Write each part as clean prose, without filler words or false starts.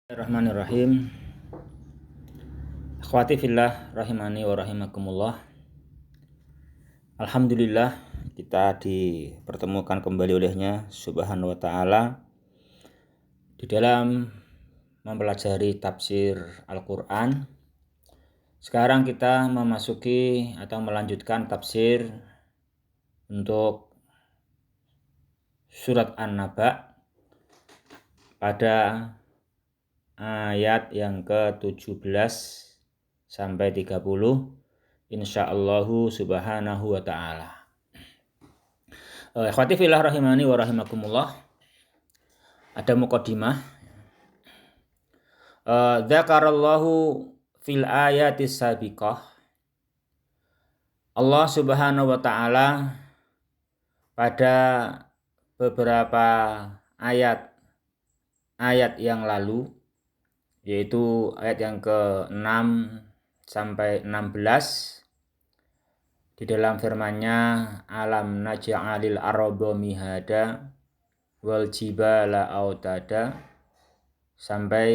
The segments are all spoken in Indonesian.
Bismillahirrahmanirrahim. Akhwati fillah rahimani wa rahimakumullah. Alhamdulillah kita dipertemukan kembali olehnya subhanahu wa ta'ala di dalam mempelajari tafsir Al-Quran. Sekarang kita memasuki atau melanjutkan tafsir untuk surat An-Naba pada ayat yang ke-17 sampai 30 insyaallahu subhanahu wa ta'ala. Ikhwati fillah rahimani wa rahimakumullah. Ada muqaddimah. Dzakarallahu fil ayatis sabiqah. Allah subhanahu wa ta'ala pada beberapa ayat yang lalu, yaitu ayat yang ke-6 sampai 16 di dalam firman-Nya alam naj'alil arda mihada wal jibala autada, sampai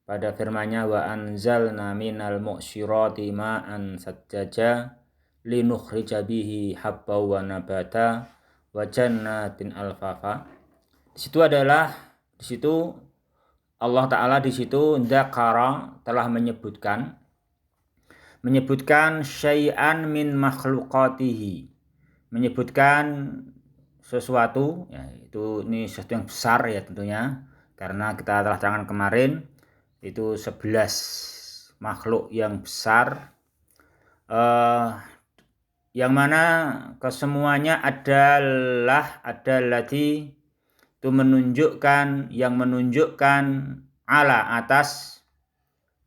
pada firman-Nya wa anzalna minal mu'syirati ma'an sajjaja linukhrija bihi habba wa nabata wa jannatin alfafa. Di situ Allah Ta'ala di situ dzakara telah menyebutkan syai'an min makhluqatihi, menyebutkan sesuatu, ya, ini sesuatu yang besar ya tentunya, karena kita telah terangkan kemarin itu 11 makhluk yang besar, yang mana kesemuanya adalah itu menunjukkan ala atas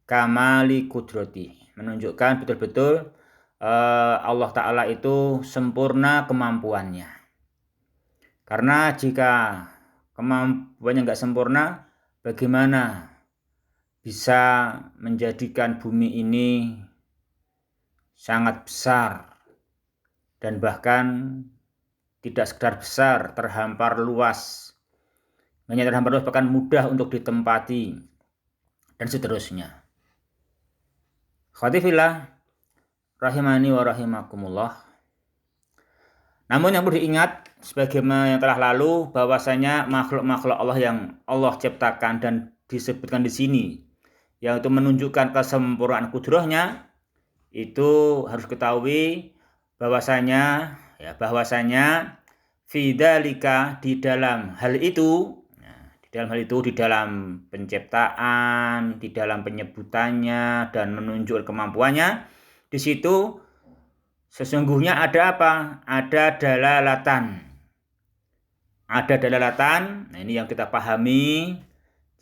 kamali kudrati, menunjukkan betul-betul Allah Ta'ala itu sempurna kemampuannya. Karena jika kemampuannya nggak sempurna, bagaimana bisa menjadikan bumi ini sangat besar, dan bahkan tidak sekedar besar, terhampar luas, bahkan mudah untuk ditempati, dan seterusnya. Khawati fillah rahimani wa rahimakumullah. Namun yang perlu diingat, sebagaimana yang telah lalu, bahwasanya makhluk-makhluk Allah yang Allah ciptakan dan disebutkan di sini, yang itu menunjukkan kesempurnaan kudrahnya, itu harus ketahui bahwasanya fidzalika, di dalam hal itu, di dalam penciptaan, di dalam penyebutannya dan menunjukkan kemampuannya, di situ sesungguhnya ada apa? Ada dalalatan. Nah, ini yang kita pahami.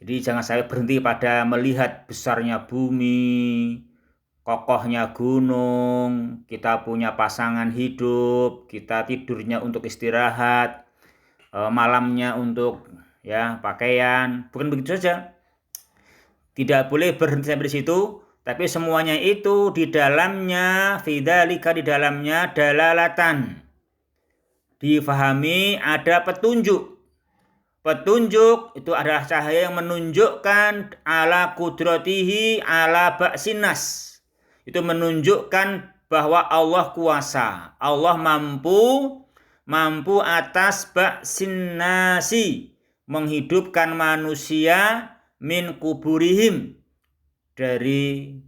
Jadi jangan saya berhenti pada melihat besarnya bumi, kokohnya gunung, kita punya pasangan hidup, kita tidurnya untuk istirahat, malamnya untuk pakaian. Bukan begitu saja. Tidak boleh berhenti sampai di situ, tapi semuanya itu di dalamnya fidzalika, di dalamnya dalalatan. Difahami ada petunjuk. Petunjuk itu adalah cahaya yang menunjukkan ala kudratihi ala ba'sinas. Itu menunjukkan bahwa Allah kuasa, Allah mampu atas ba'sinnasi, menghidupkan manusia min kuburihim, dari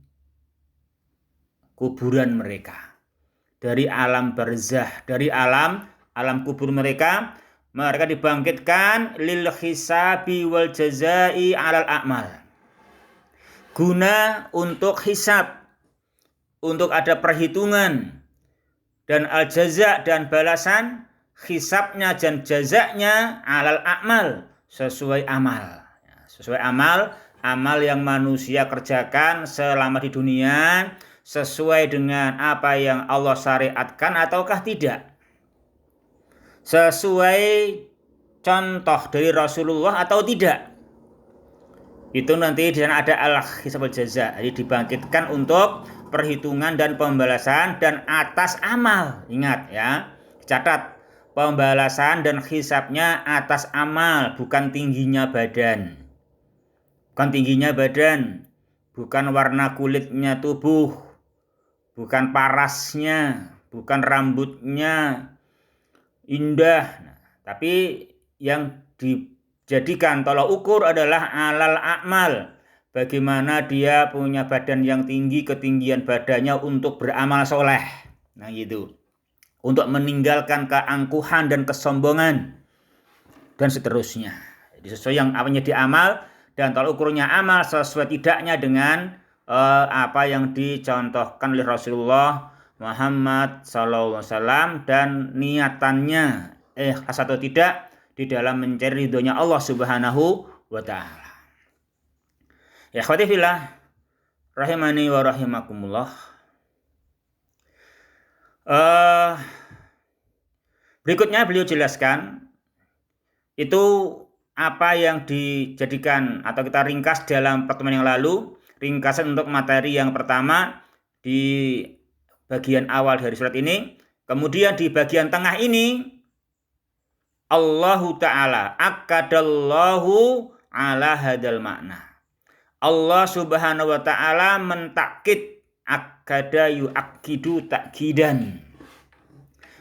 kuburan mereka, dari alam barzah, dari alam kubur mereka dibangkitkan lil hisabi wal jazai alal a'mal, guna untuk hisab, untuk ada perhitungan, dan al jaza, dan balasan, hisabnya dan jazaknya alal a'mal, sesuai amal yang manusia kerjakan selama di dunia, sesuai dengan apa yang Allah syariatkan ataukah tidak, sesuai contoh dari Rasulullah atau tidak. Itu nanti di sana ada al-hisab al-jaza, jadi dibangkitkan untuk perhitungan dan pembalasan dan atas amal. Ingat ya, catat, pembalasan dan hisabnya atas amal, bukan tingginya badan. bukan tingginya badan, bukan warna kulitnya tubuh, bukan parasnya, bukan rambutnya indah, tapi yang dijadikan tolak ukur adalah alal a'mal. Bagaimana dia punya badan yang tinggi, ketinggian badannya untuk beramal soleh. Nah gitu. Untuk meninggalkan keangkuhan dan kesombongan. Dan seterusnya. Jadi sesuai yang apa yang diamal dan tolak ukurnya amal sesuai tidaknya dengan apa yang dicontohkan oleh Rasulullah Muhammad SAW dan niatannya atau tidak di dalam mencari ridhonya Allah Subhanahu wa Ta'ala. Ya akhwati fillah rahimani wa rahimakumullah. Berikutnya beliau jelaskan itu apa yang dijadikan atau kita ringkas dalam pertemuan yang lalu. Ringkasan untuk materi yang pertama di bagian awal dari surat ini. Kemudian di bagian tengah ini Allahu Ta'ala akadallahu ala hadal makna. Allah Subhanahu wa Ta'ala mentakid, akada yu'akidu takkidan.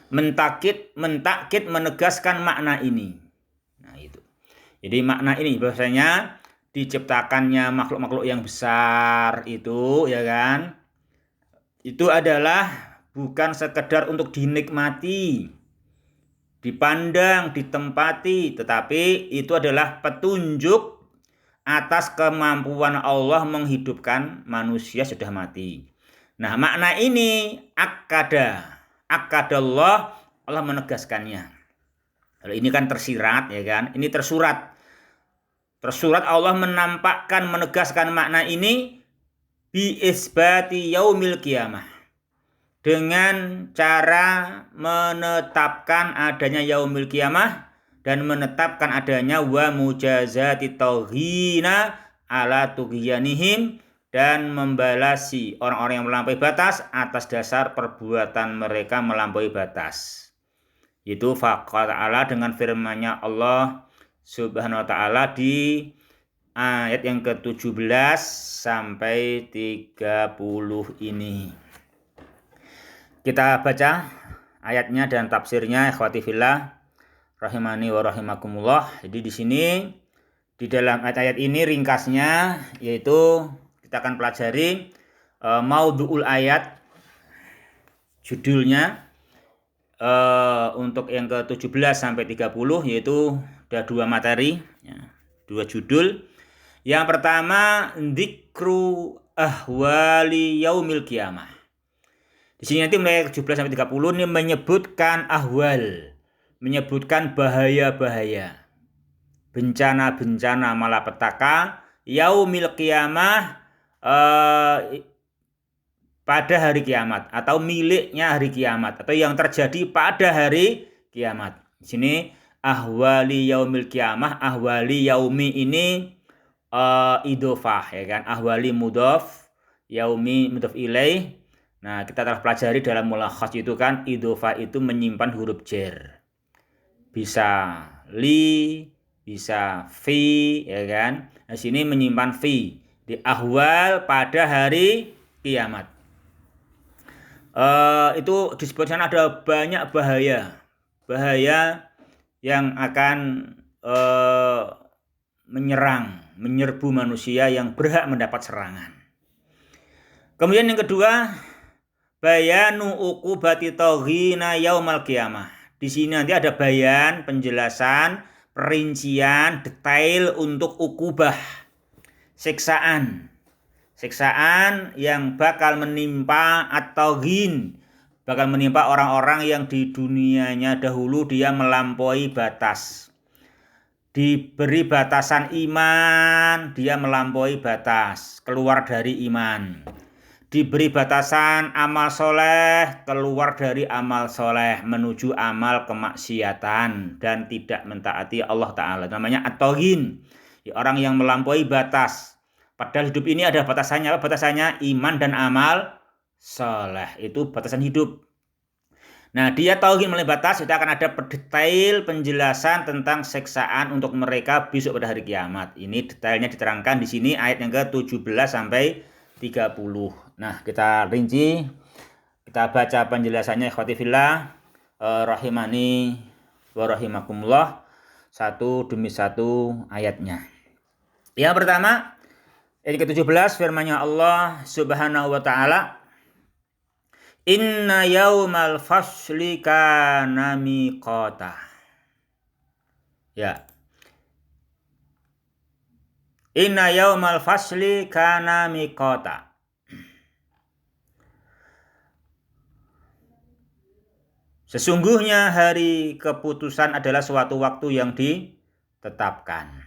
Mentakid menegaskan makna ini. Nah itu. Jadi makna ini bahwasanya diciptakannya makhluk-makhluk yang besar itu, ya kan? Itu adalah bukan sekedar untuk dinikmati, dipandang, ditempati, tetapi itu adalah petunjuk atas kemampuan Allah menghidupkan manusia sudah mati. Nah, makna ini akadallah, Allah menegaskannya. Kalau ini kan tersirat, ya kan? Ini tersurat. Tersurat Allah menampakkan, menegaskan makna ini bi isbati yaumil qiyamah. Dengan cara menetapkan adanya yaumil qiyamah dan menetapkan adanya wa mujazati taghina ala tughyanihim dan membalasi orang-orang yang melampaui batas atas dasar perbuatan mereka melampaui batas. Itu faqala ta'ala dengan firman-Nya Allah Subhanahu wa ta'ala di ayat yang ke-17 sampai 30 ini. Kita baca ayatnya dan tafsirnya ikhwati fillah rahimani wa rahimakumullah. Jadi di sini di dalam ayat-ayat ini ringkasnya yaitu kita akan pelajari maudhu'ul ayat, judulnya untuk yang ke-17 sampai 30 yaitu ada dua materi, ya, dua judul. Yang pertama dzikru ahwali yaumil qiyamah. Di sini nanti mulai 17 sampai 30 ini menyebutkan ahwal, menyebutkan bahaya-bahaya, bencana-bencana malapetaka yaumil qiyamah pada hari kiamat atau miliknya hari kiamat atau yang terjadi pada hari kiamat. Di sini ahwali yaumil qiyamah, ahwali yaumi ini idhofah, ya kan? Ahwali mudhof, yaumi mudhof ilaih. Nah, kita telah pelajari dalam mulakhas itu kan idhofah itu menyimpan huruf jar. Bisa li, bisa fi, ya kan? Nah, sini menyimpan fi di ahwal pada hari kiamat. Itu disebutkan ada banyak bahaya yang akan menyerbu manusia yang berhak mendapat serangan. Kemudian yang kedua, bayanu uqubati taghina yaumal qiyamah. Di sini nanti ada bayan, penjelasan, perincian, detail untuk ukubah, siksaan yang bakal menimpa at-taghin, bakal menimpa orang-orang yang di dunianya dahulu dia melampaui batas. Diberi batasan iman, dia melampaui batas, keluar dari iman. Diberi batasan amal soleh, keluar dari amal soleh, menuju amal kemaksiatan dan tidak mentaati Allah Ta'ala. Namanya at-taghin, orang yang melampaui batas. Padahal hidup ini ada batasannya. Apa batasannya? Iman dan amal soleh. Itu batasan hidup. Nah, dia tauhid mulai batas, itu akan ada detail penjelasan tentang siksaan untuk mereka besok pada hari kiamat. Ini detailnya diterangkan di sini ayat yang ke-17 sampai 30. Nah, kita rinci, kita baca penjelasannya ikhwati fillah, rahimani wa rahimakumullah, satu demi satu ayatnya. Yang pertama, ayat ke-17 firman-Nya Allah Subhanahu wa taala, Inna yaumal fasli kana miqata. Ya. Inna yaumal fasli kana miqata. Sesungguhnya hari keputusan adalah suatu waktu yang ditetapkan.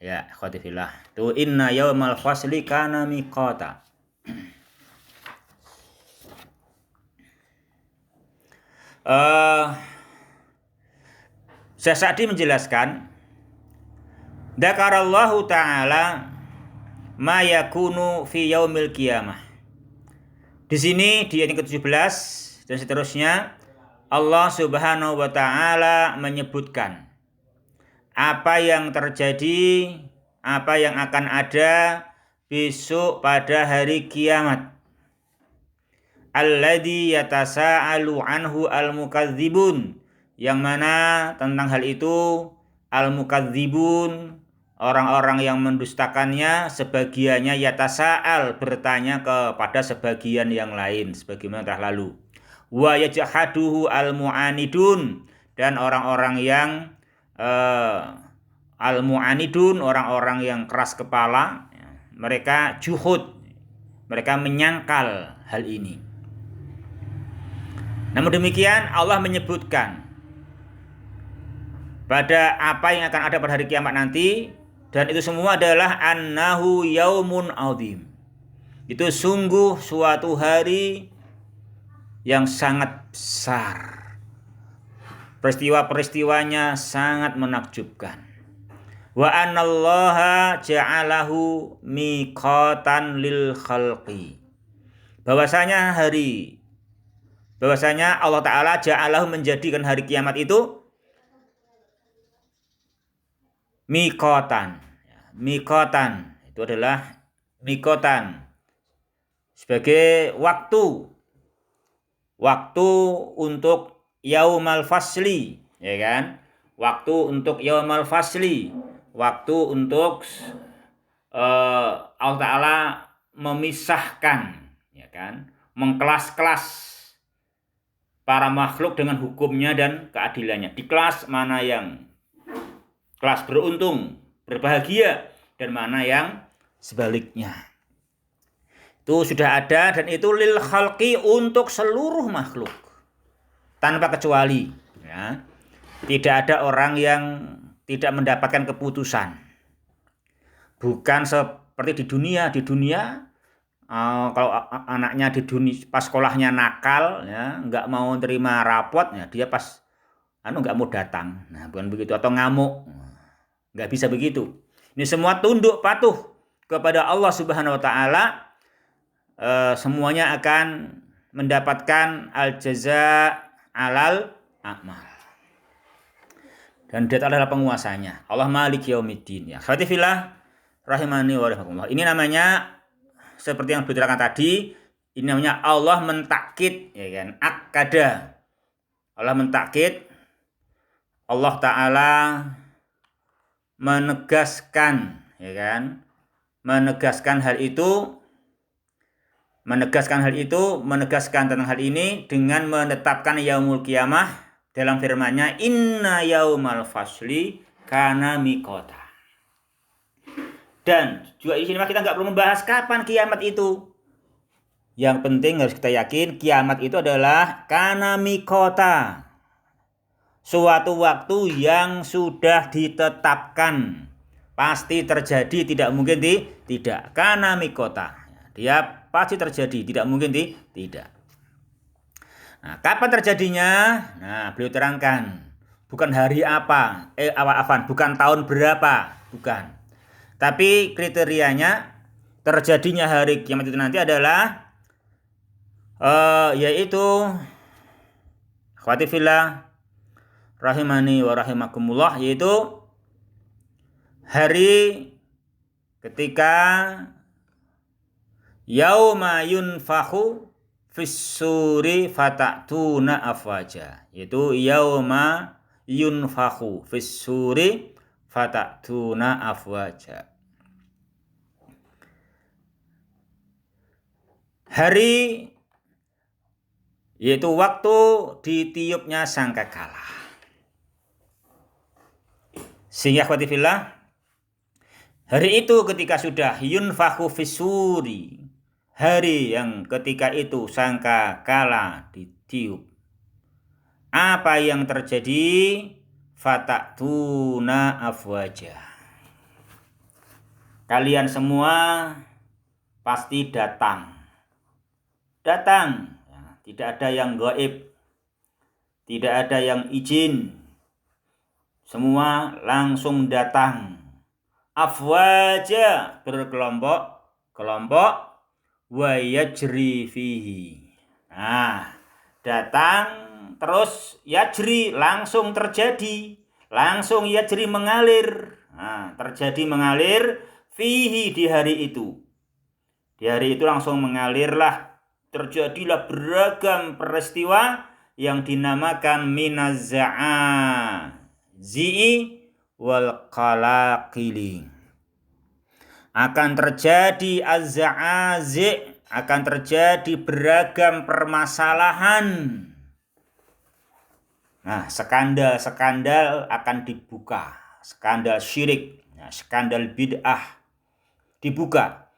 Ya, ikhwati fillah. Tu inna yaumal fasli kana miqata. Syekh Sa'di menjelaskan, Dzakarallahu ta'ala ma yakunu fi yaumil qiyamah. Di sini di ayat ke-17 dan seterusnya Allah Subhanahu wa taala menyebutkan apa yang terjadi, apa yang akan ada besok pada hari kiamat. Alladzi yatasaalu anhu al-mukadzibun, yang mana tentang hal itu al-mukadzibun, orang-orang yang mendustakannya, sebagiannya yatasaal, bertanya kepada sebagian yang lain sebagaimana telah lalu. Wa yajhaduhu al-mu'anidun, dan orang-orang yang al-mu'anidun, orang-orang yang keras kepala, mereka juhud, mereka menyangkal hal ini. Namun demikian Allah menyebutkan pada apa yang akan ada pada hari kiamat nanti, dan itu semua adalah annahu yaumun azim. Itu sungguh suatu hari yang sangat besar. Peristiwa-peristiwanya sangat menakjubkan. Wa anallaha ja'alahu miqatan lil khalqi. Bahwasanya Allah Ta'ala ja'alahu menjadikan hari kiamat itu miqatan. Miqatan itu adalah miqatan sebagai waktu untuk yaumal fasli, ya kan? Waktu untuk yaumal fasli, waktu untuk Allah Ta'ala memisahkan, ya kan? Mengkelas-kelas para makhluk dengan hukumnya dan keadilannya. Di kelas mana yang kelas beruntung, berbahagia, dan mana yang sebaliknya. Itu sudah ada, dan itu lil khalqi, untuk seluruh makhluk tanpa kecuali, ya. Tidak ada orang yang tidak mendapatkan keputusan. Bukan seperti di dunia. Kalau anaknya di dunia pas sekolahnya nakal, ya, nggak mau terima rapot, ya, dia pas nggak mau datang. Nah, bukan begitu, atau ngamuk, nggak bisa begitu. Ini semua tunduk patuh kepada Allah Subhanahu wa taala. Semuanya akan mendapatkan al-jaza alal a'mal. Dan dia adalah penguasanya. Allah Malik Yaumiddin. Ya, khawati fillah rahimani wa rahimakumullah. Ini namanya seperti yang diterangkan tadi, ini namanya Allah mentakkid, ya kan? Akkada. Allah mentakkid, Allah Ta'ala menegaskan, ya kan? Menegaskan hal itu, menegaskan tentang hal ini dengan menetapkan yaumul qiyamah dalam firman-Nya, inna yaumal fasli kana miqata. Dan juga di sini kita nggak perlu membahas kapan kiamat itu. Yang penting harus kita yakin kiamat itu adalah kana miqata, suatu waktu yang sudah ditetapkan, pasti terjadi, tidak mungkin tidak. Kana miqata, dia pasti terjadi, tidak mungkin tidak. Nah, kapan terjadinya? Nah, beliau terangkan, bukan hari apa, bukan tahun berapa, bukan. Tapi kriterianya terjadinya hari kiamat itu nanti adalah yaitu Akhwati fillah rahimani wa rahimakumullah, yaitu hari ketika yauma yunfakhu fis-suri fatatuna afwaja, yaitu yauma yunfakhu fis-suri fatatuna afwaja. Hari yaitu waktu ditiupnya sangkakala. Sehingga akhwati fillah, hari itu ketika sudah yunfakhu fis-suri, hari yang ketika itu sangkakala ditiup, apa yang terjadi? Fatatuna afwaja. Kalian semua pasti datang. Tidak ada yang gaib, tidak ada yang izin, semua langsung datang. Afwaja, berkelompok-kelompok, wa yajri fihi. Nah, datang terus yajri, langsung terjadi, langsung yajri, mengalir. Nah, terjadi mengalir fihi, di hari itu. Di hari itu langsung mengalirlah, terjadilah beragam peristiwa yang dinamakan minaz-za'azi'i wal qalaqili. Akan terjadi az-za'azi', akan terjadi beragam permasalahan. Nah, skandal-skandal akan dibuka. Skandal syirik, skandal bid'ah dibuka.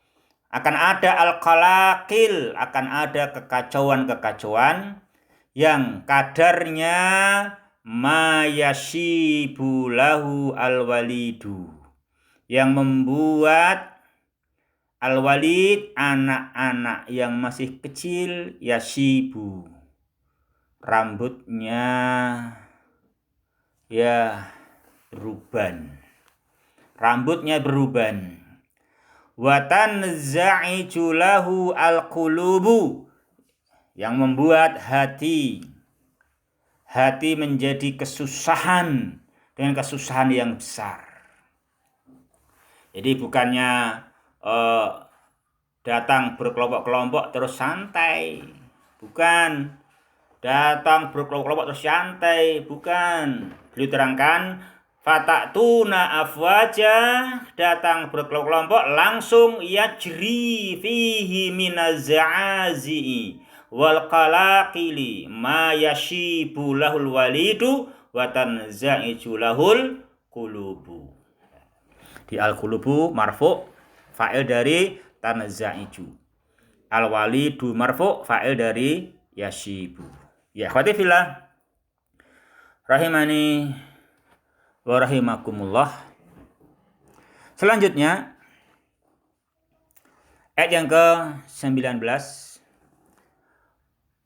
Akan ada al-qalaqil, akan ada kekacauan-kekacauan yang kadarnya ma yashibu lahu al-walidu, yang membuat al-walid, anak-anak yang masih kecil, yashibu, rambutnya ya beruban, rambutnya beruban. Wa tanza'iju lahu al-qulubu, yang membuat hati menjadi kesusahan, dengan kesusahan yang besar. Jadi bukannya datang berkelompok-kelompok terus santai, bukan. Datang berkelompok-kelompok terus santai, bukan. Beliau terangkan fatatuna afwaja, datang berkelompok-kelompok, langsung yajri fihi minaz-za'azi'i wal qalaqili ma yashibu lahul walidu wa tanza'iju lahul qulubu. Di al-qulubu marfu', fa'il dari tanza'iju. Al-walidu marfu', fa'il dari yashibu. Ya akhwati fillah rahimani wa rahimakumullah. Selanjutnya ayat yang ke-19.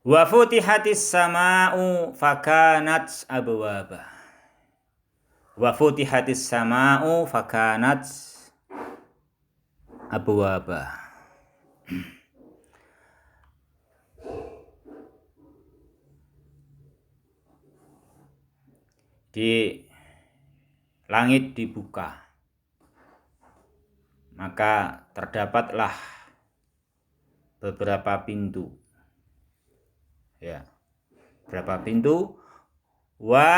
Wa futihatis sama'u fakanat abwaba. Wa futihatis sama'u fakanat abwaba. Di langit dibuka, maka terdapatlah beberapa pintu. Ya, berapa pintu? Wa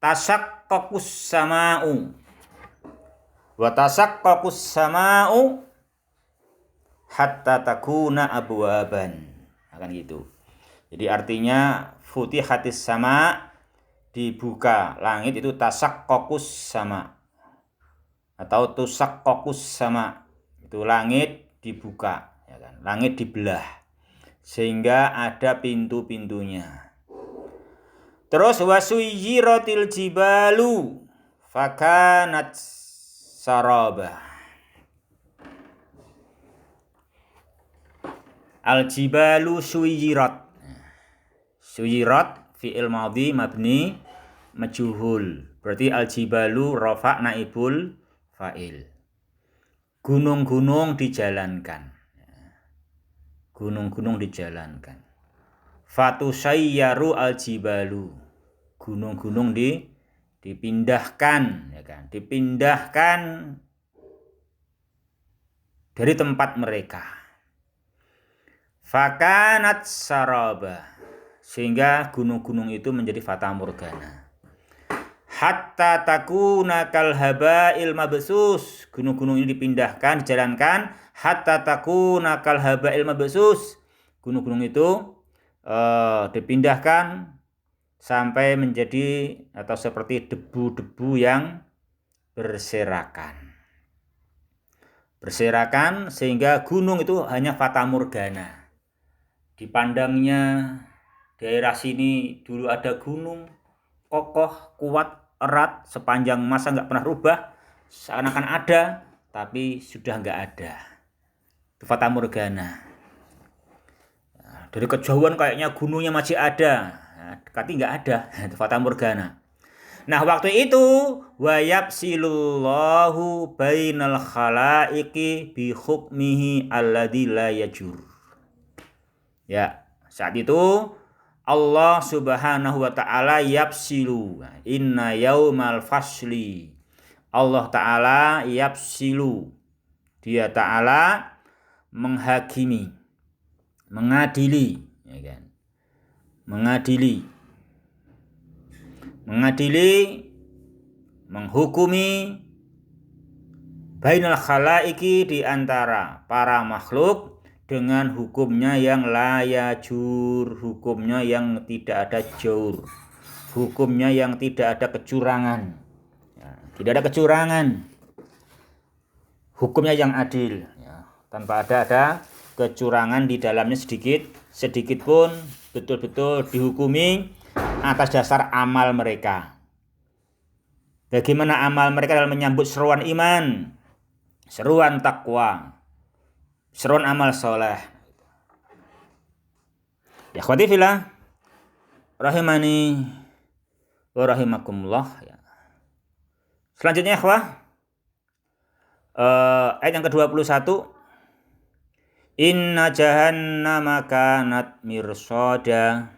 tasaqqaqus sama'u. Wa tasaqqaqus sama'u hatta takuna abwaban. Akan gitu. Jadi artinya futihatis sama', dibuka langit, itu tasaqqaqus sama atau tusaqqaqus sama, itu langit dibuka, ya kan? Langit dibelah sehingga ada pintu-pintunya. Terus wasuyiratil jibalu fakanat saraba. Al jibalu suyirat. Suyirat fi'il madhi mabni majhul. Berarti al-jibalu rafa' naibul fa'il. Gunung-gunung dijalankan. Gunung-gunung dijalankan. fatusayyaru aljibalu, gunung-gunung dipindahkan, ya kan, dipindahkan dari tempat mereka. Fakanat saraba, sehingga gunung-gunung itu menjadi fata morgana. Hatta takuna kal habail mabsus, gunung-gunung ini dipindahkan, dijalankan hatta takuna kal habail mabsus. Gunung-gunung itu dipindahkan sampai menjadi atau seperti debu-debu yang berserakan. Berserakan sehingga gunung itu hanya fata morgana. Dipandangnya daerah sini dulu ada gunung kokoh, kuat, erat, sepanjang masa nggak pernah rubah, seakan-akan ada, tapi sudah nggak ada. Itu fata morgana. Dari kejauhan kayaknya gunungnya masih ada, tapi nggak ada. Itu fata morgana. Nah, waktu itu wa yapsilullahu bainal khalaiqi bi hukmihi alladzi la yajur. Ya, saat itu Allah Subhanahu wa taala yapsilu. Inna yaumal fasli. Allah taala yapsilu. Dia taala menghakimi, mengadili, ya kan? Mengadili, menghukumi bainal khalaiki, di antara para makhluk dengan hukumnya yang la yajur, hukumnya yang tidak ada jaur, hukumnya yang tidak ada kecurangan, ya, tidak ada kecurangan, hukumnya yang adil, ya, tanpa ada kecurangan di dalamnya sedikit pun, betul-betul dihukumi atas dasar amal mereka. Bagaimana amal mereka dalam menyambut seruan iman, seruan takwa, seruan amal soleh. Ya akhwati fillah, rahimani wa rahimakumullah. Ya. Selanjutnya ikhwah, ayat yang ke-21. Inna jahannama kanat mirsada.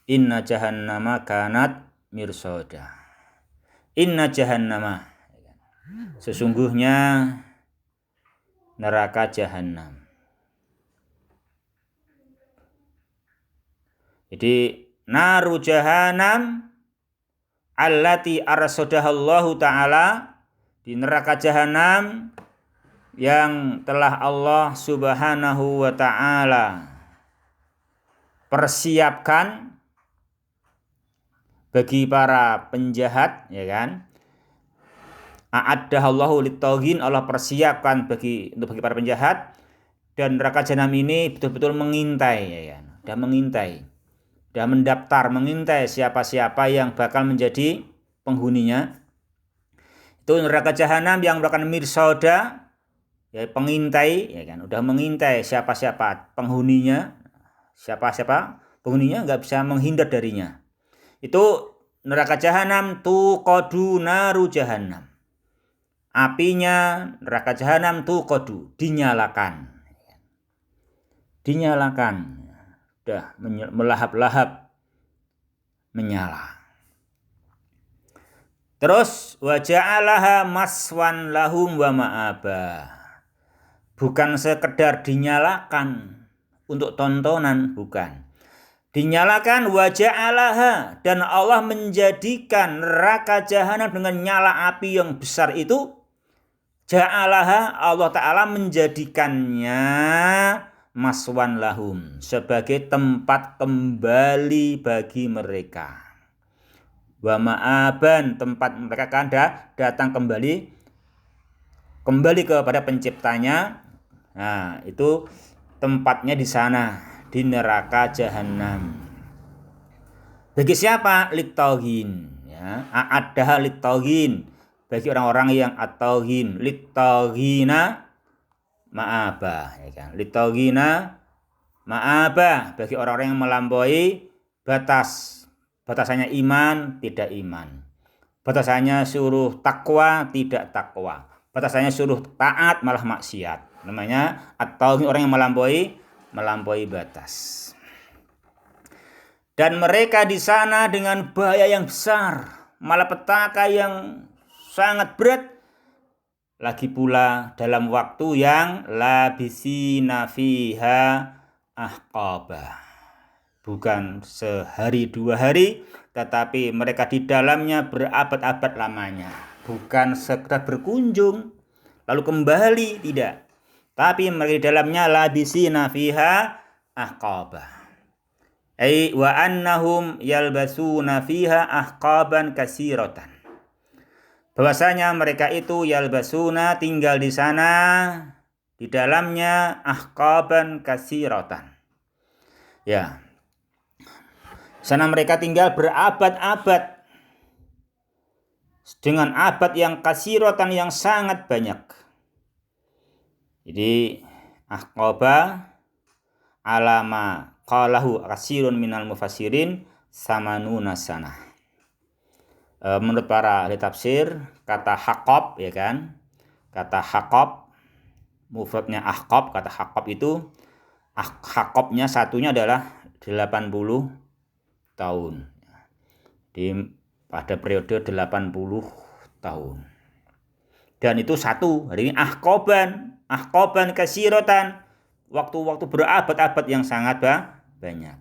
Inna jahannama kanat mirsada. Inna jahannama, sesungguhnya neraka jahanam. Jadi naru jahanam allati arsadahallahu ta'ala, di neraka jahanam yang telah Allah Subhanahu wa ta'ala persiapkan bagi para penjahat, ya kan? A'addahallahu lit-taghin, Allah persiapkan bagi para penjahat, dan neraka jahanam ini betul-betul mengintai, ya kan? Sudah mengintai, sudah mendaftar, mengintai siapa-siapa yang bakal menjadi penghuninya. Itu neraka jahanam yang merupakan mirsada, ya, pengintai, ya kan? Udah mengintai siapa-siapa penghuninya, siapa-siapa penghuninya nggak bisa menghindar darinya. Itu neraka jahanam tuqadu naru jahanam. Apinya neraka jahanam tuqadu, dinyalakan. Dinyalakan. Sudah melahap-lahap, menyala. Terus wa ja'alaha maswan lahum wa ma'aba. Bukan sekedar dinyalakan untuk tontonan, bukan. Dinyalakan wa ja'alaha, dan Allah menjadikan neraka jahanam dengan nyala api yang besar itu. Ja'alaha, Allah Ta'ala menjadikannya maswan lahum, sebagai tempat kembali bagi mereka. Wa ma'aban, tempat mereka akan datang kembali kepada penciptanya. Nah, itu tempatnya di sana, di neraka jahanam. Bagi siapa? Lit-taghin, ya. A'addaha lit-taghin, bagi orang-orang yang at-taghin. Lit-taghina ma'aba, ya kan? Lit-taghina ma'aba, bagi orang-orang yang melampaui batas. Batasannya iman, tidak iman. Batasannya suruh takwa, tidak takwa. Batasannya suruh taat, malah maksiat. Namanya at-taghin, orang yang melampaui batas. Dan mereka di sana dengan bahaya yang besar, malapetaka yang sangat berat, lagi pula dalam waktu yang labisina fiha ahqaba. Bukan sehari 2 hari, tetapi mereka di dalamnya berabad-abad lamanya. Bukan sekedar berkunjung lalu kembali, tidak. Tapi mereka di dalamnya labisina fiha ahqaba. Ai wa annahum yalbasuna fiha ahqaban kasiratan. Bahwasanya mereka itu yalbasuna tinggal di sana, di dalamnya ahqaban kasiratan. Ya. Sana mereka tinggal berabad-abad dengan abad yang kasiratan yang sangat banyak. Jadi ahqaba alama qalahu kasirun minal mufassirin samanuna sanah. Menurut para ahli tafsir, kata haqab, ya kan, kata haqab mufradnya ahqab, kata haqab itu haqabnya satunya adalah 80 tahun. Pada periode 80 tahun. Dan itu satu, hari ini ahqaban kasiratan, waktu-waktu berabad-abad yang sangat banyak.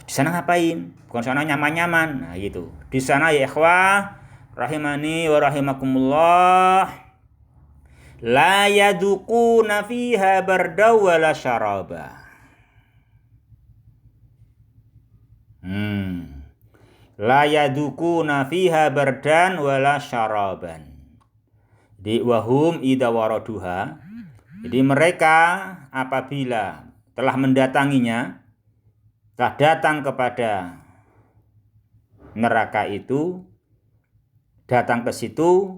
Di sana ngapain? Bukan sana nyaman-nyaman. Nah, gitu. Di sana ya ikhwah rahimani wa rahimakumullah, la yaduquna fiha bardaw wala syaraba. La yaduquna fiha bardan wala syaraban. Di wahum idza waraduha. Jadi mereka apabila telah mendatanginya, telah datang kepada neraka itu, datang ke situ,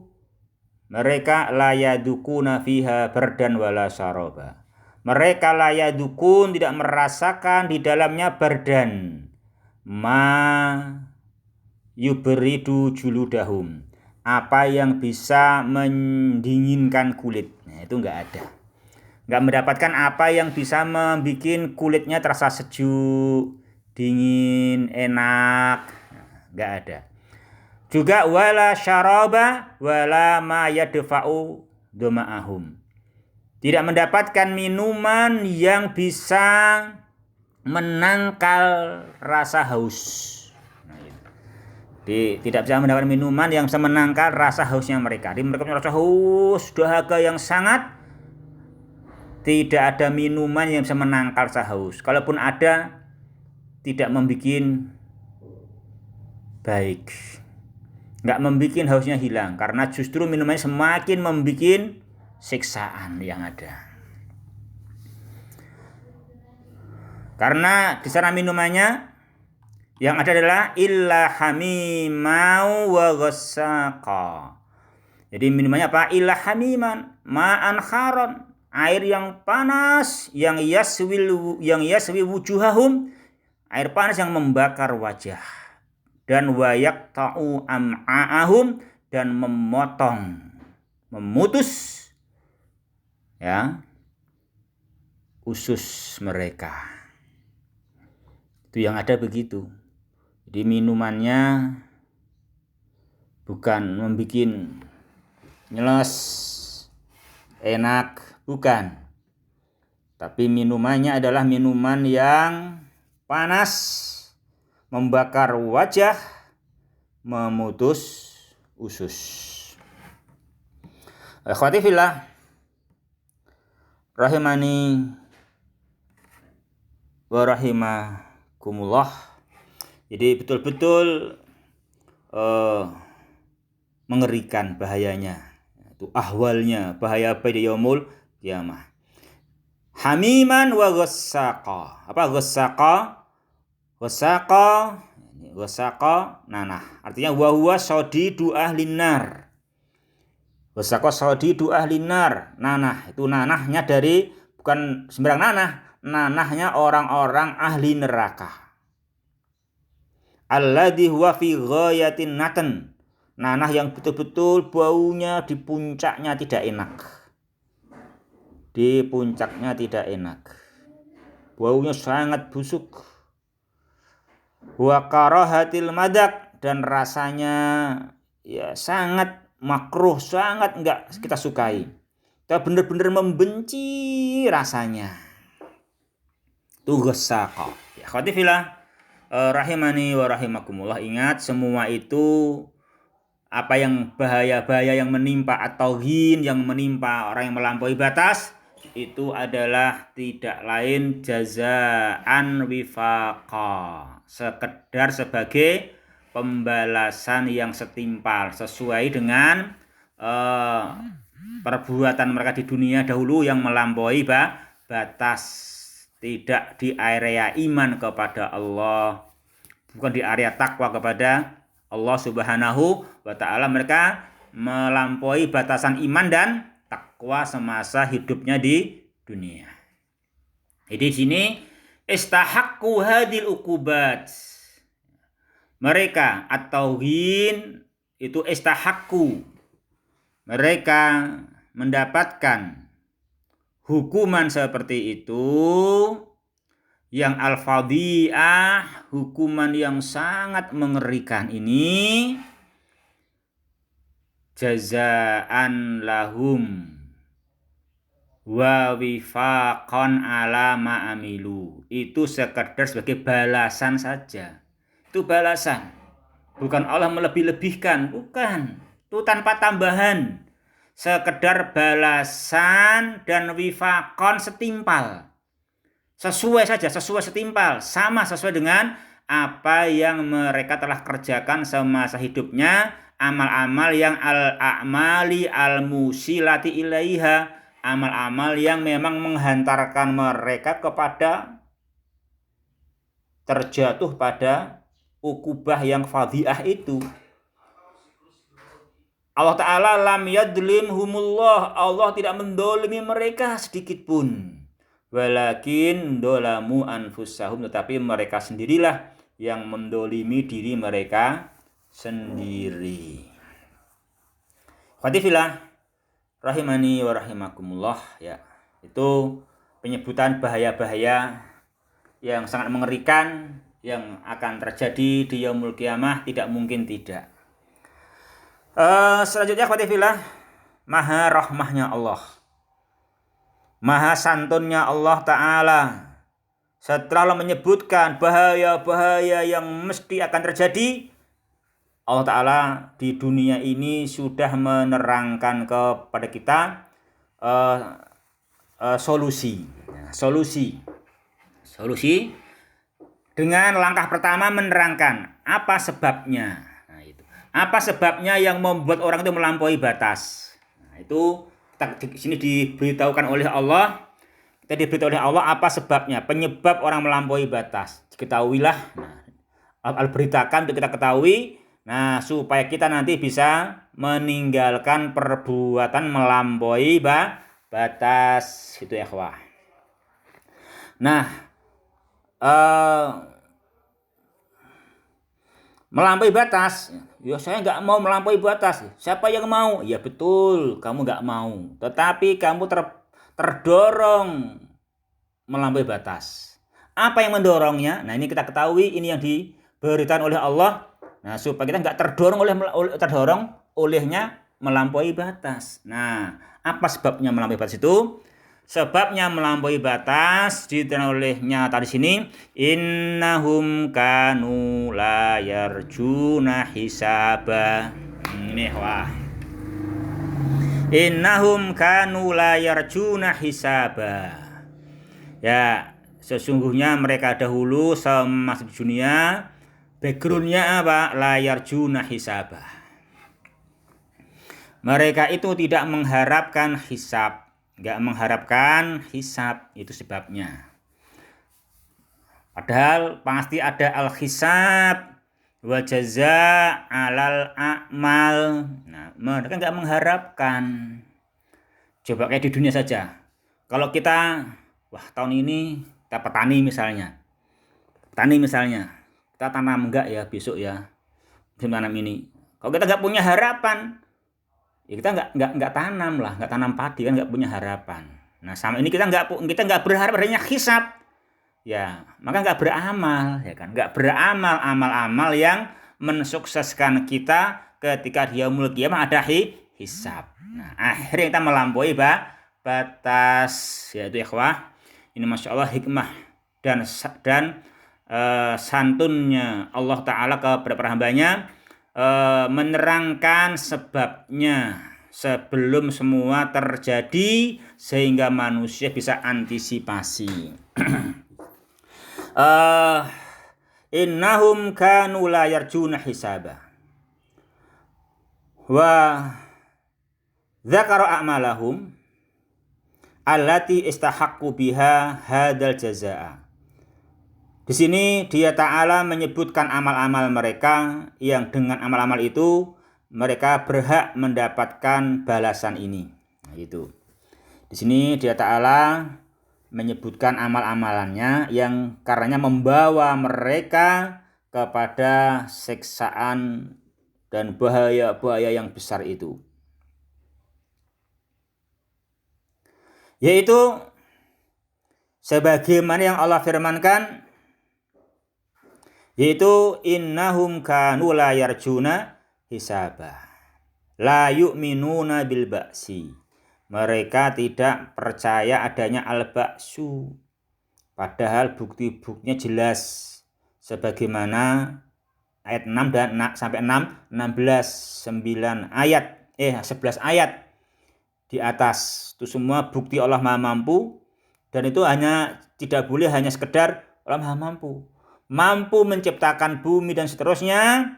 mereka la yadukuna fiha bardan wala syaraba. Mereka la yadukun, tidak merasakan di dalamnya bardan, ma yubridu juludahum, apa yang bisa mendinginkan kulit. Nah, itu enggak ada. Enggak mendapatkan apa yang bisa membuat kulitnya terasa sejuk, dingin, enak. Enggak ada. Juga wala syaraba wala ma yadfa'u doma'ahum. Tidak mendapatkan minuman yang bisa menangkal rasa haus. Tidak bisa mendapatkan minuman yang bisa menangkal rasa hausnya mereka. Jadi mereka punya rasa haus, dahaga yang sangat. Tidak ada minuman yang bisa menangkal rasa haus. Kalaupun ada, tidak membuat baik. Nggak membuat hausnya hilang. Karena justru minumannya semakin membuat siksaan yang ada. Karena di sana minumannya yang ada adalah illa hamimau wa ghassaqa. Jadi minumannya apa? Illa hamiman ma'an kharon. Air yang panas, yang yaswi wujuhahum, air panas yang membakar wajah. Dan wayak ta'u am'a'ahum, dan memutus ya usus mereka. Itu yang ada begitu. Jadi minumannya bukan membuat nyeles, enak, bukan. Tapi minumannya adalah minuman yang panas, membakar wajah, memutus usus. Akhwati fillah rahimani wa rahimakumullah. Jadi betul-betul mengerikan bahayanya. Itu ahwalnya, bahaya pada yaumul qiyamah. Hamiman wa ghassaqa. Apa ghassaqa? Ghassaqa nanah. Artinya wa huwa shadidu ahlin nar. Ghassaqa shadidu ahlin nar. Nanah itu nanahnya dari bukan sembarang nanah, nanahnya orang-orang ahli neraka. Alladhi huwa fi ghayatin natan. Nanah yang betul-betul baunya di puncaknya tidak enak. Di puncaknya tidak enak. Baunya sangat busuk. Wa karahatil madak, dan rasanya ya sangat makruh, sangat enggak kita sukai. Kita benar-benar membenci rasanya. Itu ghassaqa. Ya, akhwati fillah, rahimani wa rahimakumullah, ingat semua itu apa yang bahaya-bahaya yang menimpa atau yang menimpa orang yang melampaui batas itu adalah tidak lain jazaan wifaqa, sekedar sebagai pembalasan yang setimpal sesuai dengan perbuatan mereka di dunia dahulu yang melampaui batas, tidak di area iman kepada Allah, bukan di area takwa kepada Allah Subhanahu wa ta'ala. Mereka melampaui batasan iman dan takwa semasa hidupnya di dunia. Jadi di sini istahaqqu hadil uqubat. Mereka atau itu istahaqqu. Mereka mendapatkan hukuman seperti itu, yang al-fadhi'ah, hukuman yang sangat mengerikan ini, jazaan lahum wa wifaqan ala ma'amilu. Itu sekedar sebagai balasan saja. Itu balasan. Bukan Allah melebih-lebihkan, bukan. Itu tanpa tambahan. Sekedar balasan dan wifaqan setimpal. Sesuai saja, sesuai setimpal, sama sesuai dengan apa yang mereka telah kerjakan semasa hidupnya, amal-amal yang al-a'mali al-musilati ilaiha, amal-amal yang memang menghantarkan mereka kepada terjatuh pada ukubah yang fadhi'ah itu. Allah Ta'ala lam yadlimhumullah, Allah tidak mendolimi mereka sedikit pun. Walakin dolamu anfusahum, tetapi mereka sendirilah yang mendolimi diri mereka sendiri. Khwatifillah rahimani wa rahimakumullah, ya. Itu penyebutan bahaya-bahaya yang sangat mengerikan yang akan terjadi di yaumul qiyamah, tidak mungkin tidak. Selanjutnya khwatifillah, maha rahmahnya Allah, maha santunnya Allah Ta'ala. Setelah menyebutkan bahaya-bahaya yang mesti akan terjadi, Allah Ta'ala di dunia ini sudah menerangkan kepada kita solusi dengan langkah pertama menerangkan apa sebabnya. Nah, itu. Apa sebabnya yang membuat orang itu melampaui batas. Nah, itu di sini diberitahukan oleh Allah. Kita diberitahu oleh Allah apa sebabnya, penyebab orang melampaui batas. Diketahuilah. Nah, al-beritakan untuk kita ketahui. Nah, supaya kita nanti bisa meninggalkan perbuatan melampaui batas. Itu ya, ikhwah. Nah, melampaui batas, ya saya nggak mau melampaui batas. Siapa yang mau? Ya betul, kamu nggak mau. Tetapi kamu terdorong melampaui batas. Apa yang mendorongnya? Nah, ini kita ketahui, ini yang diberitakan oleh Allah. Nah, supaya kita nggak terdorong olehnya melampaui batas. Nah, apa sebabnya melampaui batas itu? Sebabnya melampaui batas diterangkan olehnya tadi sini, innahum kanu la yarjuna hisaba. Ini wah. Innahum kanu la yarjuna hisaba. Ya, sesungguhnya mereka dahulu semasa di dunia backgroundnya apa? La yarjuna hisaba. Mereka itu tidak mengharapkan hisab. Nggak mengharapkan hisab, itu sebabnya. Padahal pasti ada al-hisab wa jaza alal a'mal. Nah, mereka nggak mengharapkan. Coba kayak di dunia saja. Kalau kita, wah tahun ini kita petani misalnya. Kita tanam enggak ya besok ya. Tanam ini. Kalau kita nggak punya harapan, ya kita nggak tanam lah, nggak tanam padi kan, nggak punya harapan. Nah, sama ini kita nggak berharap adanya hisab. ya maka nggak beramal, ya kan? Nggak beramal amal-amal yang mensukseskan kita ketika di yaumul qiyamah ada hisab. Nah, akhirnya kita melampaui batas, yaitu ikhwah. Ini masya Allah hikmah dan santunnya Allah Ta'ala kepada para hambanya, menerangkan sebabnya sebelum semua terjadi sehingga manusia bisa antisipasi. Innahum kanu la yarjuna hisaba wa dzakara a'malahum allati istahaqqu biha hadzal jazaa. Di sini Dia Ta'ala menyebutkan amal-amal mereka yang dengan amal-amal itu mereka berhak mendapatkan balasan ini. Nah, itu. Di sini Dia Ta'ala menyebutkan amal-amalannya yang karenanya membawa mereka kepada siksaan dan bahaya-bahaya yang besar itu. Yaitu sebagaimana yang Allah firmankan, yaitu innahum kanu la yarjuna hisaba la yu'minuna bil ba'si. Mereka tidak percaya adanya al-ba'su, padahal bukti-buktinya jelas sebagaimana ayat 6 dan sampai 6, 16, 9 ayat 11 ayat di atas. Itu semua bukti Allah Maha Mampu, dan itu tidak boleh hanya sekedar Allah Maha Mampu. Mampu menciptakan bumi dan seterusnya,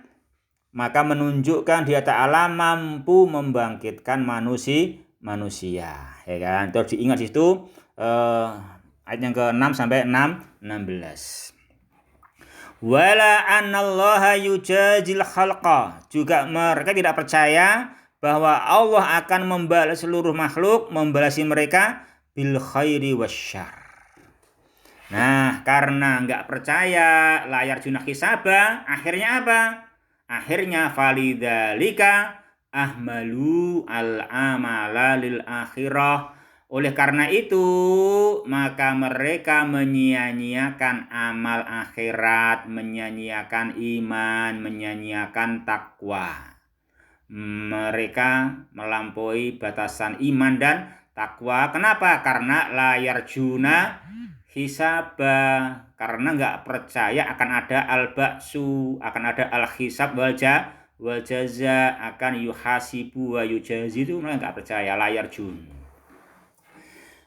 maka menunjukkan Dia Ta'ala mampu membangkitkan manusia, ya kan? Terus diingat di situ ayat yang ke-6 sampai 16. Wala anallaha yujazil khalqa. Juga mereka tidak percaya bahwa Allah akan membalas seluruh makhluk, membalasi mereka bil khairi wasyarr. Nah, karena nggak percaya layar junah hisaba, akhirnya apa? Akhirnya falidzalika ahmalu al-amala lil akhirah. Oleh karena itu, maka mereka menyia-nyiakan amal akhirat, menyia-nyiakan iman, menyia-nyiakan takwa. Mereka melampaui batasan iman dan takwa. Kenapa? Karena layar juna hisaba, karena nggak percaya akan ada al-ba'su, akan ada al-hisab wal jaza, akan yuhasibu wa yujazi, itu mereka nggak percaya, layar jun.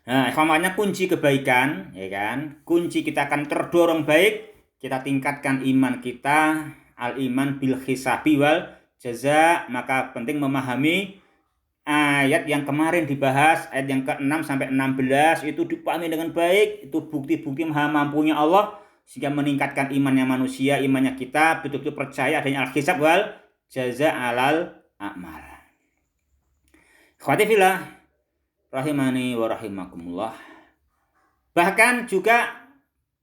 Nah, makanya kunci kebaikan, ya kan? Kunci kita akan terdorong baik, kita tingkatkan iman kita, al-iman bil hisabi wal jaza. Maka penting memahami ayat yang kemarin dibahas, ayat yang ke-6 sampai 16 itu dipahami dengan baik. Itu bukti-bukti maha mampunya Allah sehingga meningkatkan imannya manusia, imannya kita betul-betul percaya adanya al-hisab wal jaza alal a'mal. Ikhwati fillah rahimani wa rahimakumullah. Bahkan juga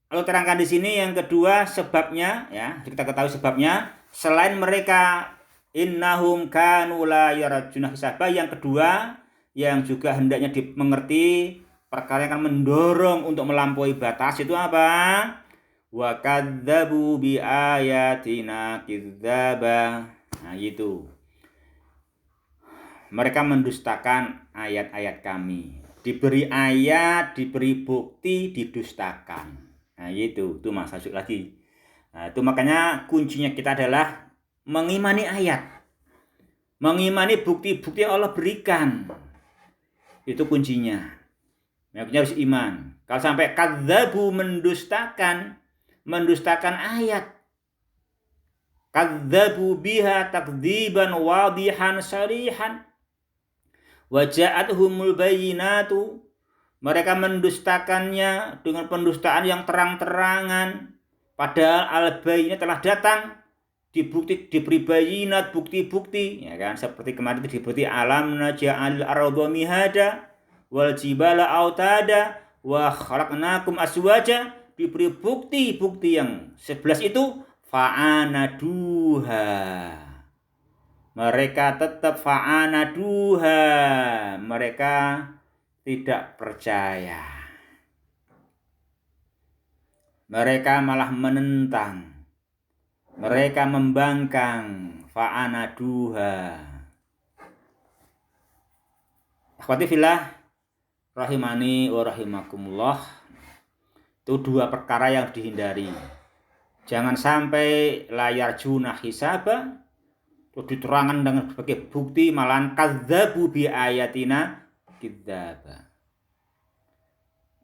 Allah terangkan di sini yang kedua sebabnya, ya, kita ketahui sebabnya. Selain mereka innahum kanu la yarjuna hisaba, yang kedua yang juga hendaknya dimengerti perkara yang akan mendorong untuk melampaui batas itu apa? Wa kadzabu bi ayatina kidzaba. Nah, itu. Mereka mendustakan ayat-ayat kami. Diberi ayat, diberi bukti, didustakan. Nah, itu masuk lagi. Nah, itu makanya kuncinya kita adalah mengimani ayat. Mengimani bukti-bukti yang Allah berikan. Itu kuncinya. Makanya harus iman. Kalau sampai kadzabu mendustakan ayat. Kadzabu biha takdziban wadihan sarihan. Waja'athumul bayyinatu, mereka mendustakannya dengan pendustaan yang terang-terangan, padahal al-bayyinat telah datang, diberi bayinat, bukti-bukti, ya kan? Seperti kemarin itu dibukti alam naja'alil arda mihada wal jibala autada wa khalaqnakum aswaja, diberi bukti-bukti yang 11 itu fa'anaduha. Mereka tetap fa'anaduha, mereka tidak percaya. mereka malah menentang, mereka membangkang, fa'anaduha. Akhwati fillah rahimani wa rahimakumullah, itu dua perkara yang dihindari. Jangan sampai layar junah hisaba itu diterangkan dengan berbagai bukti malahan kadzabu bi ayatina kidzaba.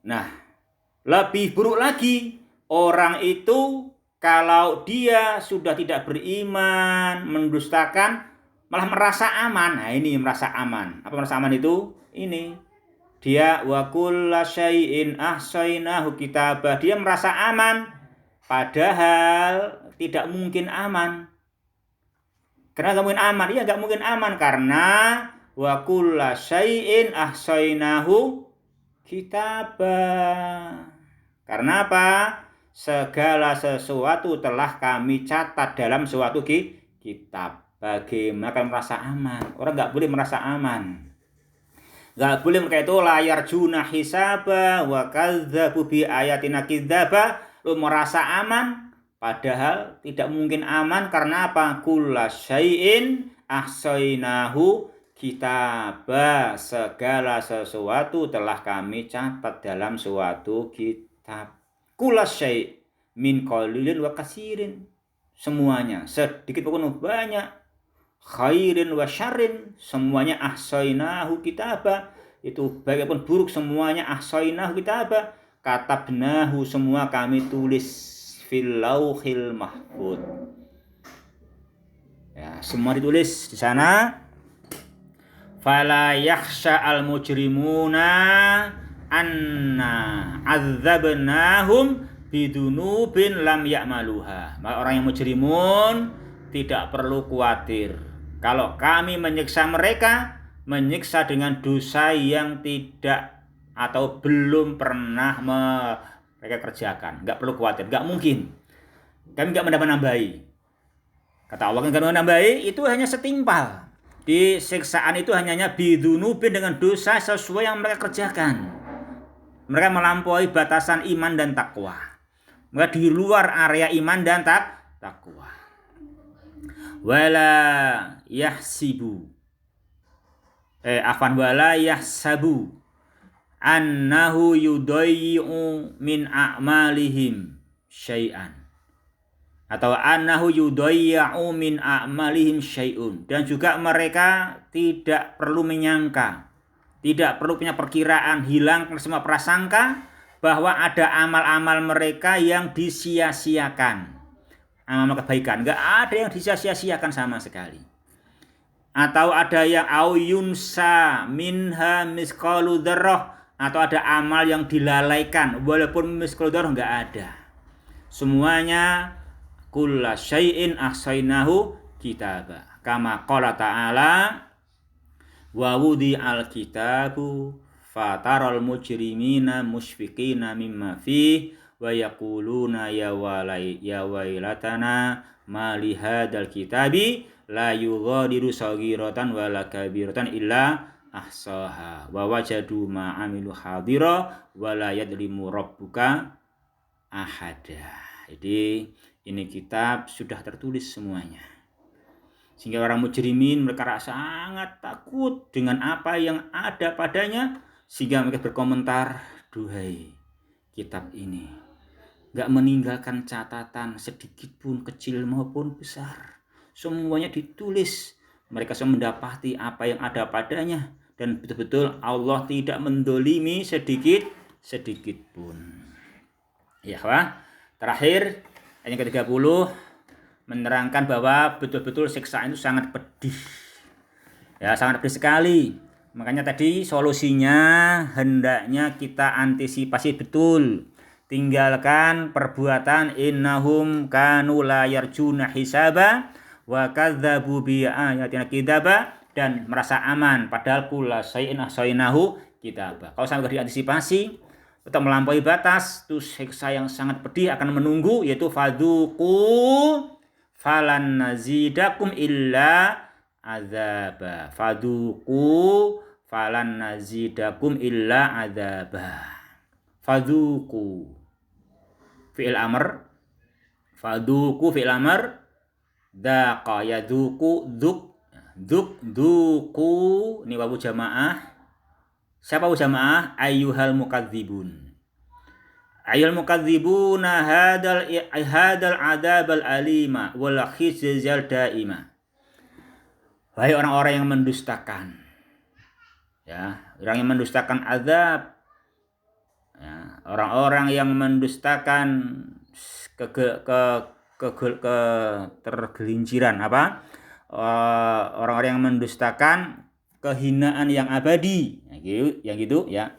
Nah, lebih buruk lagi, orang itu kalau dia sudah tidak beriman, mendustakan, malah merasa aman. Nah, ini merasa aman. Apa merasa aman itu? Ini. Dia wa kulla syai'in ahsainahu kitabah. Dia merasa aman, padahal tidak mungkin aman. Karena nggak mungkin aman. Iya, nggak mungkin aman karena wa kulla syai'in ahsainahu kitabah. Karena apa? Segala sesuatu telah kami catat dalam suatu kitab. Bagaimana kalian merasa aman? Orang nggak boleh merasa aman. Nggak boleh mereka itu layar junah hisaba wa kadzabu bi ayatina kidzaba, lu merasa aman padahal tidak mungkin aman karena apa? Kulla syai'in ahsainahu kitabah, segala sesuatu telah kami catat dalam suatu kitab. Kulla syai' min qalilin wa katsirin, semuanya sedikit maupun banyak, khairin wa syarrin, semuanya ahsainahu kitabah, itu baik pun buruk semuanya ahsainahu kitabah, katabnahu, semua kami tulis fil lauhil mahfuz. Ya, semua ditulis di sana. Fala yakhsha al mujrimuna anna adzabnahum bidunubin lam ya'maluha. Maka orang yang mujrimun tidak perlu khawatir kalau kami menyiksa mereka, menyiksa dengan dosa yang tidak atau belum pernah mereka kerjakan. Nggak perlu khawatir, nggak mungkin. Kami nggak menambah-nambahi. Kata Allah, nggak menambah-nambahi, itu hanya setimpal. Di siksaan itu hanya bidunubin, dengan dosa sesuai yang mereka kerjakan. Mereka melampaui batasan iman dan takwa. Mereka di luar area iman dan takwa. Wala yahsibu wala yahsabu annahu yudayyi'u min a'malihim syai'an, atau annahu yudayyi'u min a'malihim syai'un. Dan juga mereka tidak perlu menyangka, tidak perlu punya perkiraan, hilang semua prasangka bahwa ada amal-amal mereka yang disia-siakan. Amal kebaikan, nggak ada yang disia-siakan sama sekali. Atau ada yang auyunsa minha misqalu dzarrah, atau ada amal yang dilalaikan walaupun misqalu dzarrah, nggak ada. Semuanya kulla syai'in ahsainahu kitabah. Kama qala ta'ala wa wudi al-kitabu fataral mujrimina musyfiqina mimma fihi wa yaquluna ya wailatana ma li hadzal kitabi la yughadiru saghiratan wala kabiratan illa ahsaha wa wajadu ma amilu hadira wa la yadlimu rabbuka ahada. Jadi ini kitab sudah tertulis semuanya, sehingga orang mujrimin mereka sangat takut dengan apa yang ada padanya, sehingga mereka berkomentar, duhai kitab ini nggak meninggalkan catatan sedikit pun, kecil maupun besar, semuanya ditulis. Mereka sudah mendapati apa yang ada padanya, dan betul-betul Allah tidak mendolimi sedikit pun. Ya, wah. Terakhir ayat ke-30 menerangkan bahwa betul-betul siksaan itu sangat pedih. Ya, sangat pedih sekali. Makanya tadi solusinya hendaknya kita antisipasi betul. Tinggalkan perbuatan innahum kanu la yarjuna hisaba wa kadzabu bi ayatina kidzaba, dan merasa aman padahal kulla syai'in ahsainahu kitabah. Kalau sampai diantisipasi tetap melampaui batas, itu siksa yang sangat pedih akan menunggu, yaitu fadzuqu falan nazidakum illa adzaba. Fadzuqu falan nazidakum illa adzaba. Fadzuqu, fi'il amr, fadzuqu fi'il amr, dzaqa yadzuqu duku, ini wawu jamaah. Siapa wawu jamaah? Ayyuhal mukadzibun. Ayyuhal mukadzibuna hadal adzabal alima wal khizyal daima. Wahai orang-orang yang mendustakan. Ya, orang yang mendustakan azab. Ya, orang-orang yang mendustakan tergelinciran apa? Orang-orang yang mendustakan kehinaan yang abadi, yang gitu ya.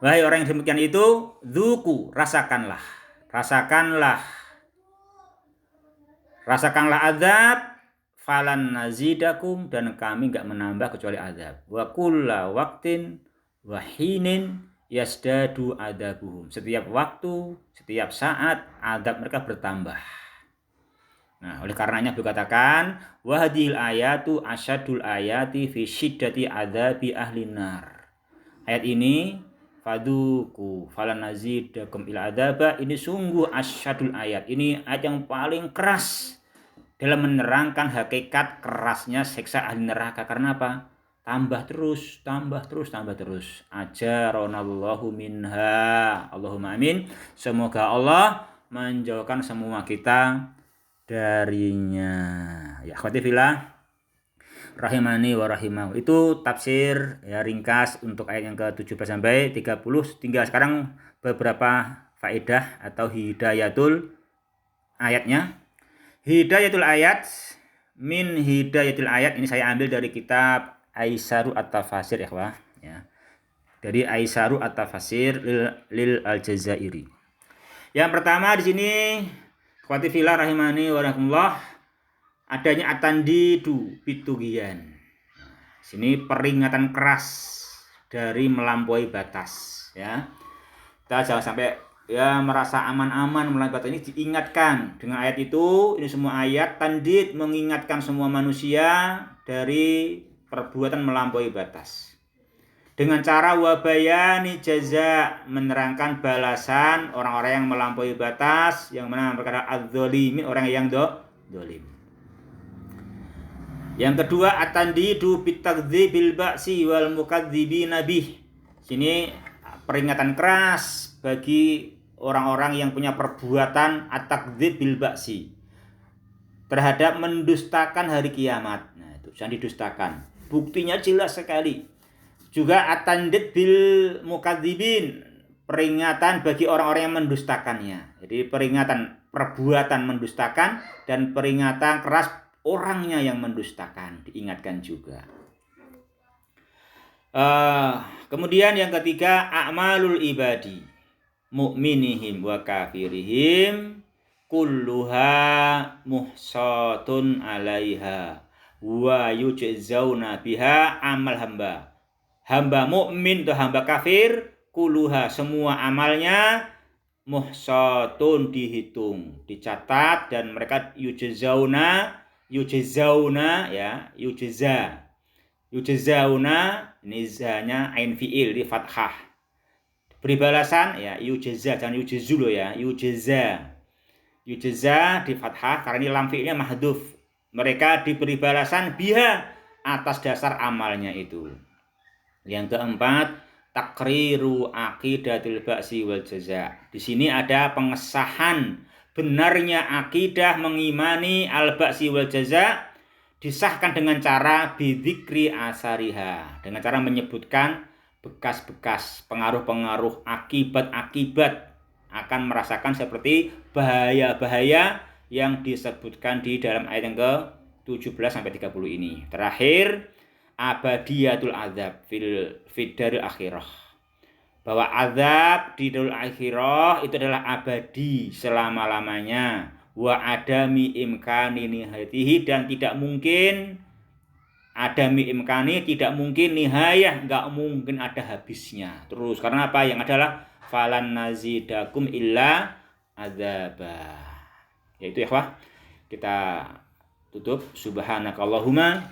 Wahai orang yang demikian itu, dzuku, rasakanlah azab, falan nazidakum, dan kami enggak menambah kecuali azab. Wa kulla waqtin wa hinin yasdadu adabuhum. Setiap waktu, setiap saat adab mereka bertambah. Nah, oleh karenanya beliau katakan, wa hadhil ayatu asyadul ayati fi syiddati adzabi ahlin nar. Ayat ini, fadzuku falan nazidakum ila adzaba, ini sungguh asyadul ayat. Ini ayat yang paling keras dalam menerangkan hakikat kerasnya siksa ahli neraka. Karena apa? Tambah terus. Ajaronallahu minha. Allahumma amin. Semoga Allah menjauhkan semua kita darinya. Ya, akhwati fillah rahimani wa rahimahu. Itu tafsir ya ringkas untuk ayat yang ke-17 sampai 30. Tinggal sekarang beberapa faedah atau hidayatul ayatnya. Hidayatul ayat, min hidayatul ayat, ini saya ambil dari kitab Aisaru at-Tafasir ya. Dari Aisaru at-Tafasir lil Al-Jazairi. Yang pertama di sini, akhwati fillah rahimani wa rahimakumullah, adanya atandidu bitugian. Sini peringatan keras dari melampaui batas ya. Kita jangan sampai ya merasa aman-aman melampaui batas. Ini diingatkan dengan ayat itu. Ini semua ayat tandid mengingatkan semua manusia dari perbuatan melampaui batas. Dengan cara wabayani jaza, menerangkan balasan orang-orang yang melampaui batas, yang mana berkata adzolimin, orang yang dolim. Yang kedua, atandidu bitakdzibil ba'si wal mukadzibina bih. Sini peringatan keras bagi orang-orang yang punya perbuatan atakdzibil ba'si, terhadap mendustakan hari kiamat. Nah, itu jangan didustakan. Buktinya jelas sekali. Juga atandid bil mukadzibin, peringatan bagi orang-orang yang mendustakannya. Jadi peringatan perbuatan mendustakan dan peringatan keras orangnya yang mendustakan, diingatkan juga. Kemudian yang ketiga, a'malul ibadi mu'minihim wa kafirihim kulluha muhsatun alaiha wa yujzauna biha amal hamba mukmin atau hamba kafir, kulluha, semua amalnya, muhsatun, dihitung, dicatat, dan mereka yujzauna ya, yujzauna, ini zanya ain fi'il di fathah, beri balasan ya, yujza, jangan yujzu loh ya, yujza di fathah karena ini lam fi'ilnya mahdhuf. Mereka diberi balasan biha, atas dasar amalnya itu. Yang keempat, takriru aqidatul ba'si wal jaza. Di sini ada pengesahan benarnya akidah mengimani al-ba'si wal jaza, disahkan dengan cara bidzikri asariha, dengan cara menyebutkan bekas-bekas pengaruh-pengaruh, akibat-akibat, akan merasakan seperti bahaya-bahaya yang disebutkan di dalam ayat yang ke-17 sampai 30 ini. Terakhir, abadiyatul azab fil daril akhirah, bahwa azab di daril akhirah itu adalah abadi selama-lamanya, wa adami imkani nihayatihi, dan tidak mungkin adami imkani, tidak mungkin nihayah, enggak mungkin ada habisnya terus. Karena apa? Yang adalah falan nazidakum illa adzaba. Yaitu ya, kita tutup. Subhanakallahumma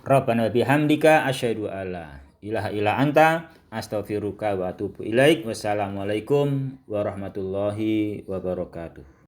rabbana bihamdika asyhadu alla ilaha illa anta astaghfiruka wa atubu ilaik. Wassalamualaikum warahmatullahi wabarakatuh.